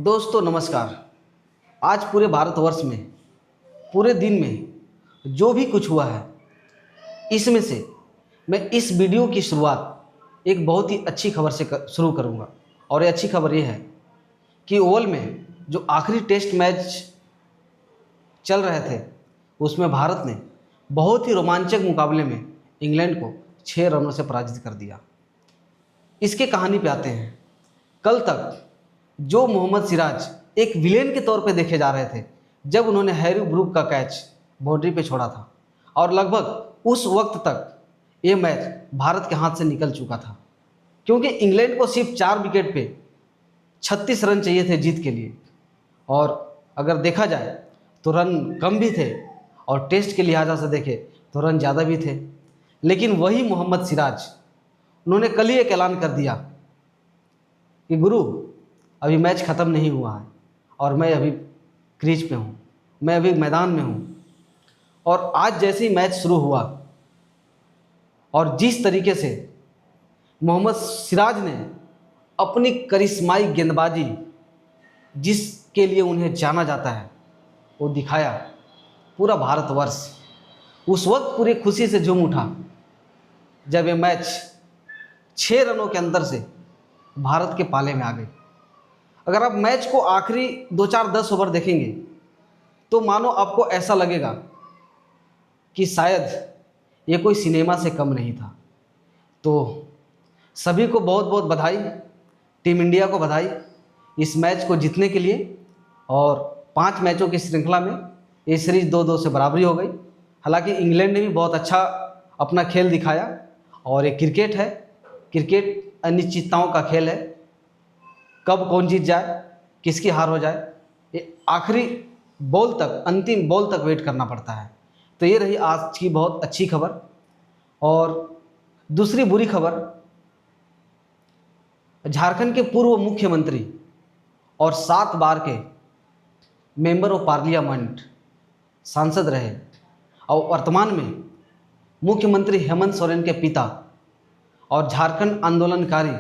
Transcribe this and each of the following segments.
दोस्तों नमस्कार। आज पूरे भारतवर्ष में पूरे दिन में जो भी कुछ हुआ है, इसमें से मैं इस वीडियो की शुरुआत एक बहुत ही अच्छी खबर से शुरू करूंगा। और ये अच्छी खबर ये है कि ओवल में जो आखिरी टेस्ट मैच चल रहे थे, उसमें भारत ने बहुत ही रोमांचक मुकाबले में इंग्लैंड को 6 रनों से पराजित कर दिया। इसके कहानी पे आते हैं। कल तक जो मोहम्मद सिराज एक विलेन के तौर पे देखे जा रहे थे, जब उन्होंने हैरी ब्रूक का कैच बाउंड्री पे छोड़ा था, और लगभग उस वक्त तक ये मैच भारत के हाथ से निकल चुका था, क्योंकि इंग्लैंड को सिर्फ 4 विकेट पे 36 रन चाहिए थे जीत के लिए। और अगर देखा जाए तो रन कम भी थे, और टेस्ट के लिहाजा से देखे तो रन ज़्यादा भी थे। लेकिन वही मोहम्मद सिराज, उन्होंने कल ही एक ऐलान कर दिया कि गुरु, अभी मैच ख़त्म नहीं हुआ है और मैं अभी क्रीज पे हूँ, मैं अभी मैदान में हूँ। और आज जैसे ही मैच शुरू हुआ और जिस तरीके से मोहम्मद सिराज ने अपनी करिश्माई गेंदबाजी, जिसके लिए उन्हें जाना जाता है, वो दिखाया, पूरा भारतवर्ष उस वक्त पूरी खुशी से झूम उठा जब ये मैच 6 रनों के अंतर से भारत के पाले में आ गई। अगर आप मैच को आखिरी 2-4-10 ओवर देखेंगे तो मानो आपको ऐसा लगेगा कि शायद ये कोई सिनेमा से कम नहीं था। तो सभी को बहुत बहुत बधाई, टीम इंडिया को बधाई इस मैच को जीतने के लिए। और 5 मैचों की श्रृंखला में ये सीरीज 2-2 से बराबरी हो गई। हालांकि इंग्लैंड ने भी बहुत अच्छा अपना खेल दिखाया, और ये क्रिकेट है, क्रिकेट अनिश्चितताओं का खेल है, कब कौन जीत जाए, किसकी हार हो जाए, ये आखिरी बॉल तक, अंतिम बॉल तक वेट करना पड़ता है। तो ये रही आज की बहुत अच्छी खबर। और दूसरी बुरी खबर, झारखंड के पूर्व मुख्यमंत्री और 7 बार के मेंबर ऑफ पार्लियामेंट सांसद रहे, और वर्तमान में मुख्यमंत्री हेमंत सोरेन के पिता और झारखंड आंदोलनकारी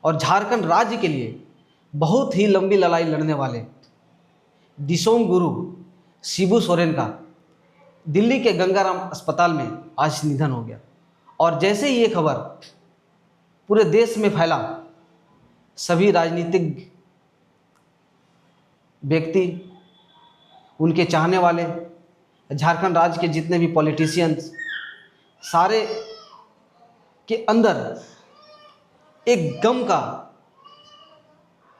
और झारखंड राज्य के लिए बहुत ही लंबी लड़ाई लड़ने वाले दिसोम गुरु शिबू सोरेन का दिल्ली के गंगाराम अस्पताल में आज निधन हो गया। और जैसे ही ये खबर पूरे देश में फैला, सभी राजनीतिक व्यक्ति, उनके चाहने वाले, झारखंड राज्य के जितने भी पॉलिटिशियंस, सारे के अंदर एक गम का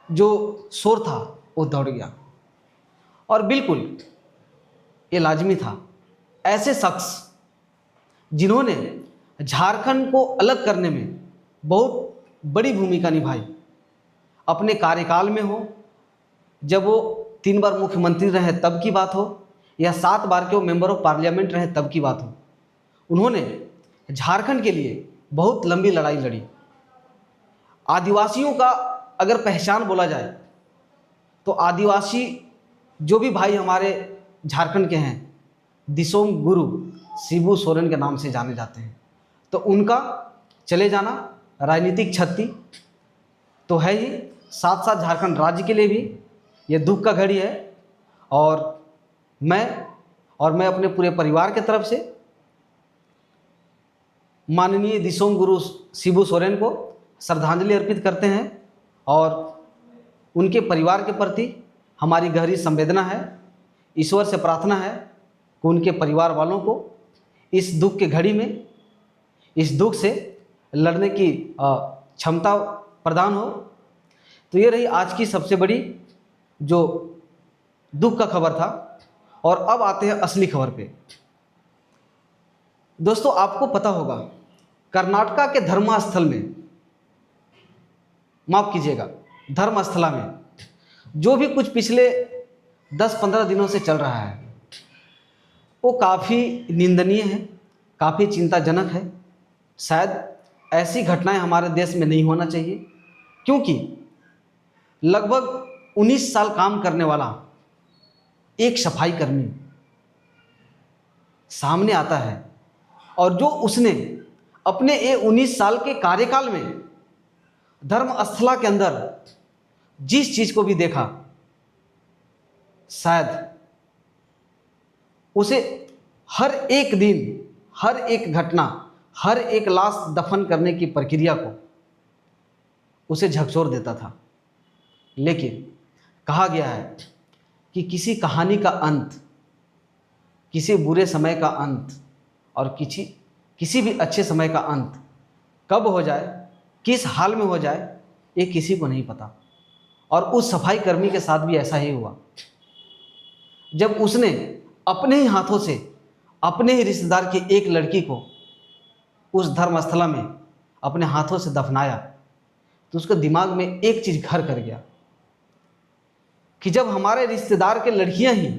जो शोर था वो दौड़ गया। और बिल्कुल ये लाजमी था। ऐसे शख्स जिन्होंने झारखंड को अलग करने में बहुत बड़ी भूमिका निभाई, अपने कार्यकाल में हो, जब वो 3 बार मुख्यमंत्री रहे तब की बात हो, या 7 बार के वो मेंबर ऑफ पार्लियामेंट रहे तब की बात हो, उन्होंने झारखंड के लिए बहुत लंबी लड़ाई लड़ी। आदिवासियों का अगर पहचान बोला जाए तो आदिवासी जो भी भाई हमारे झारखंड के हैं, दिसोम गुरु शिबू सोरेन के नाम से जाने जाते हैं। तो उनका चले जाना राजनीतिक क्षति तो है ही, साथ साथ झारखंड राज्य के लिए भी ये दुख का घड़ी है। और मैं अपने पूरे परिवार के तरफ से माननीय दिसोम गुरु शिबू सोरेन को श्रद्धांजलि अर्पित करते हैं, और उनके परिवार के प्रति हमारी गहरी संवेदना है। ईश्वर से प्रार्थना है कि उनके परिवार वालों को इस दुख के घड़ी में, इस दुख से लड़ने की क्षमता प्रदान हो। तो ये रही आज की सबसे बड़ी जो दुख का खबर था। और अब आते हैं असली खबर पे। दोस्तों, आपको पता होगा, कर्नाटका के धर्मस्थल में, माफ कीजिएगा, धर्मस्थला में जो भी कुछ पिछले 10-15 दिनों से चल रहा है, वो काफ़ी निंदनीय है, काफ़ी चिंताजनक है। शायद ऐसी घटनाएं हमारे देश में नहीं होना चाहिए, क्योंकि लगभग 19 साल काम करने वाला एक सफाई कर्मी सामने आता है, और जो उसने अपने ये 19 साल के कार्यकाल में धर्मस्थला के अंदर जिस चीज़ को भी देखा, शायद उसे हर एक दिन, हर एक घटना, हर एक लाश दफन करने की प्रक्रिया को उसे झकझोर देता था। लेकिन कहा गया है कि किसी कहानी का अंत, किसी बुरे समय का अंत और किसी भी अच्छे समय का अंत कब हो जाए, किस हाल में हो जाए, ये किसी को नहीं पता। और उस सफाई कर्मी के साथ भी ऐसा ही हुआ। जब उसने अपने ही हाथों से अपने ही रिश्तेदार की एक लड़की को उस धर्मस्थला में अपने हाथों से दफनाया, तो उसके दिमाग में एक चीज़ घर कर गया कि जब हमारे रिश्तेदार के लड़कियां ही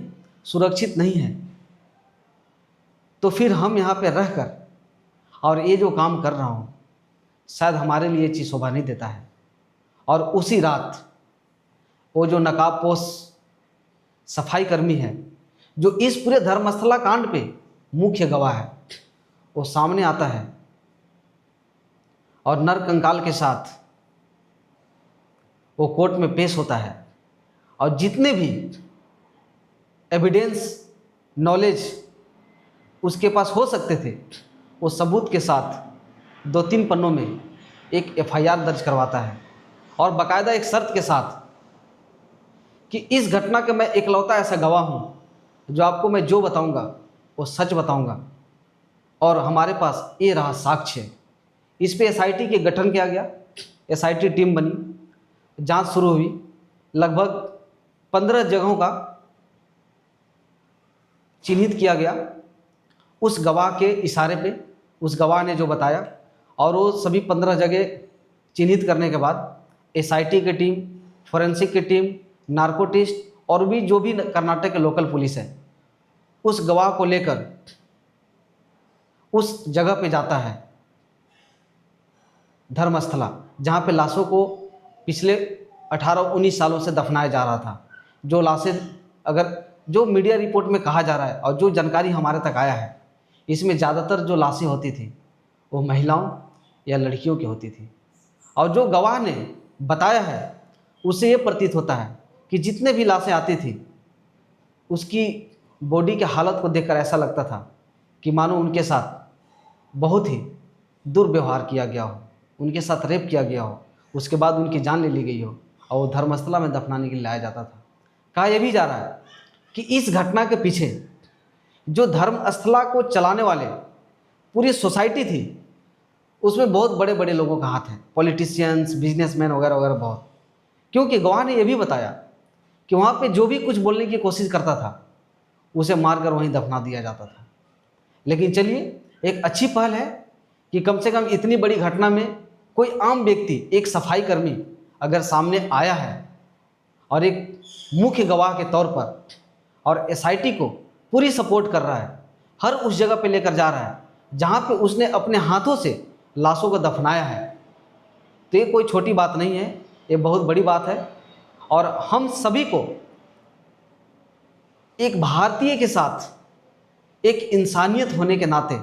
सुरक्षित नहीं हैं, तो फिर हम यहाँ पे रहकर और ये जो काम कर रहा हूँ, शायद हमारे लिए ये चीज़ शोभा नहीं देता है। और उसी रात वो जो नकाबपोश सफाई कर्मी है, जो इस पूरे धर्मस्थला कांड पे मुख्य गवाह है, वो सामने आता है और नरकंकाल के साथ वो कोर्ट में पेश होता है। और जितने भी एविडेंस, नॉलेज उसके पास हो सकते थे, वो सबूत के साथ 2-3 पन्नों में एक एफआईआर दर्ज करवाता है और बाकायदा एक शर्त के साथ कि इस घटना का मैं इकलौता ऐसा गवाह हूँ जो आपको मैं जो बताऊँगा वो सच बताऊँगा, और हमारे पास ये रहा साक्ष्य। इस पे एसआईटी के गठन किया गया, एसआईटी टीम बनी, जांच शुरू हुई। लगभग 15 जगहों का चिन्हित किया गया उस गवाह के इशारे पे, उस गवाह ने जो बताया। और वो सभी 15 जगह चिन्हित करने के बाद एसआईटी की टीम, फोरेंसिक की टीम, नार्कोटिस्ट और भी जो भी कर्नाटक के लोकल पुलिस है, उस गवाह को लेकर उस जगह पे जाता है, धर्मस्थला, जहाँ पे लाशों को पिछले 18-19 सालों से दफनाया जा रहा था। जो लाशें, अगर जो मीडिया रिपोर्ट में कहा जा रहा है और जो जानकारी हमारे तक आया है, इसमें ज़्यादातर जो लाशें होती थी वो महिलाओं या लड़कियों की होती थी। और जो गवाह ने बताया है उससे ये प्रतीत होता है कि जितने भी लाशें आती थी, उसकी बॉडी की हालत को देखकर ऐसा लगता था कि मानो उनके साथ बहुत ही दुर्व्यवहार किया गया हो, उनके साथ रेप किया गया हो, उसके बाद उनकी जान ले ली गई हो और वो धर्मस्थला में दफनाने के लिए लाया जाता था। कहा यह भी जा रहा है कि इस घटना के पीछे जो धर्मस्थला को चलाने वाले पूरी सोसाइटी थी, उसमें बहुत बड़े बड़े लोगों का हाथ है, पॉलिटिशियंस, बिजनेसमैन वगैरह वगैरह बहुत। क्योंकि गवाह ने यह भी बताया कि वहाँ पे जो भी कुछ बोलने की कोशिश करता था उसे मारकर वहीं दफना दिया जाता था। लेकिन चलिए, एक अच्छी पहल है कि कम से कम इतनी बड़ी घटना में कोई आम व्यक्ति, एक सफाई कर्मी अगर सामने आया है और एक मुख्य गवाह के तौर पर, और एसआईटी को पूरी सपोर्ट कर रहा है, हर उस जगह पे लेकर जा रहा है जहाँ पे उसने अपने हाथों से लाशों को दफनाया है, तो ये कोई छोटी बात नहीं है, ये बहुत बड़ी बात है। और हम सभी को एक भारतीय के साथ एक इंसानियत होने के नाते,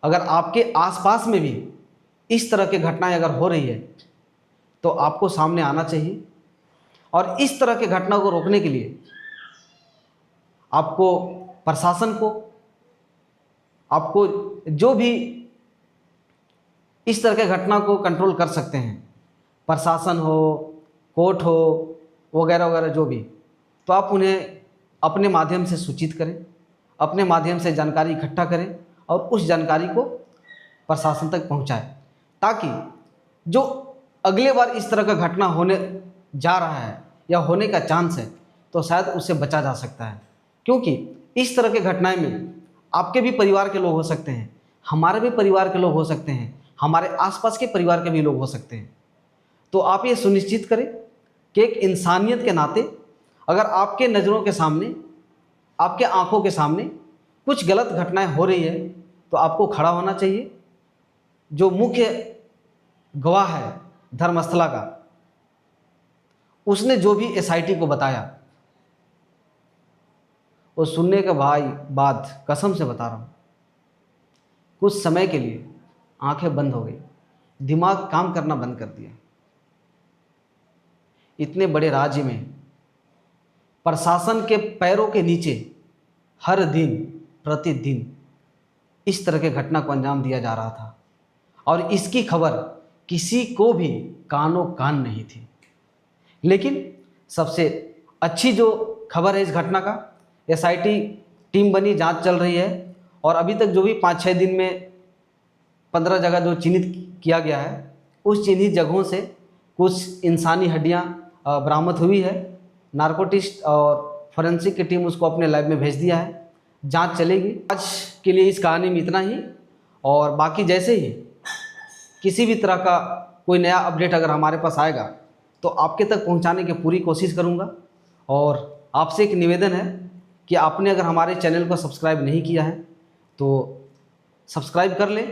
अगर आपके आसपास में भी इस तरह की घटनाएं अगर हो रही है तो आपको सामने आना चाहिए। और इस तरह की घटना को रोकने के लिए आपको, प्रशासन को, आपको जो भी इस तरह के घटना को कंट्रोल कर सकते हैं, प्रशासन हो, कोर्ट हो, वगैरह वगैरह जो भी, तो आप उन्हें अपने माध्यम से सूचित करें, अपने माध्यम से जानकारी इकट्ठा करें और उस जानकारी को प्रशासन तक पहुंचाएं, ताकि जो अगले बार इस तरह का घटना होने जा रहा है या होने का चांस है तो शायद उससे बचा जा सकता है। क्योंकि इस तरह के घटनाएं में आपके भी परिवार के लोग हो सकते हैं, हमारे भी परिवार के लोग हो सकते हैं, हमारे आसपास के परिवार के भी लोग हो सकते हैं। तो आप ये सुनिश्चित करें कि एक इंसानियत के नाते अगर आपके नज़रों के सामने, आपके आंखों के सामने कुछ गलत घटनाएं हो रही है तो आपको खड़ा होना चाहिए। जो मुख्य गवाह है धर्मस्थला का, उसने जो भी एसआईटी को बताया, वो सुनने के बाद कसम से बता रहा हूँ, कुछ समय के लिए आंखें बंद हो गई, दिमाग काम करना बंद कर दिया। इतने बड़े राज्य में प्रशासन के पैरों के नीचे हर दिन प्रतिदिन इस तरह के घटना को अंजाम दिया जा रहा था और इसकी खबर किसी को भी कानो कान नहीं थी। लेकिन सबसे अच्छी जो खबर है इस घटना का, एसआईटी टीम बनी, जांच चल रही है और अभी तक जो भी 5-6 दिन में 15 जगह जो चिन्हित किया गया है, उस चिन्हित जगहों से कुछ इंसानी हड्डियां बरामद हुई है। नार्कोटिस्ट और फोरेंसिक की टीम उसको अपने लैब में भेज दिया है, जांच चलेगी। आज के लिए इस कहानी में इतना ही, और बाकी जैसे ही किसी भी तरह का कोई नया अपडेट अगर हमारे पास आएगा तो आपके तक पहुंचाने की पूरी कोशिश करूंगा। और आपसे एक निवेदन है कि आपने अगर हमारे चैनल को सब्सक्राइब नहीं किया है तो सब्सक्राइब कर लें,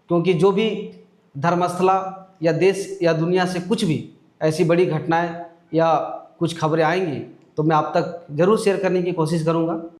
क्योंकि जो भी धर्मस्थला या देश या दुनिया से कुछ भी ऐसी बड़ी घटनाएं या कुछ खबरें आएंगी तो मैं आप तक ज़रूर शेयर करने की कोशिश करूंगा।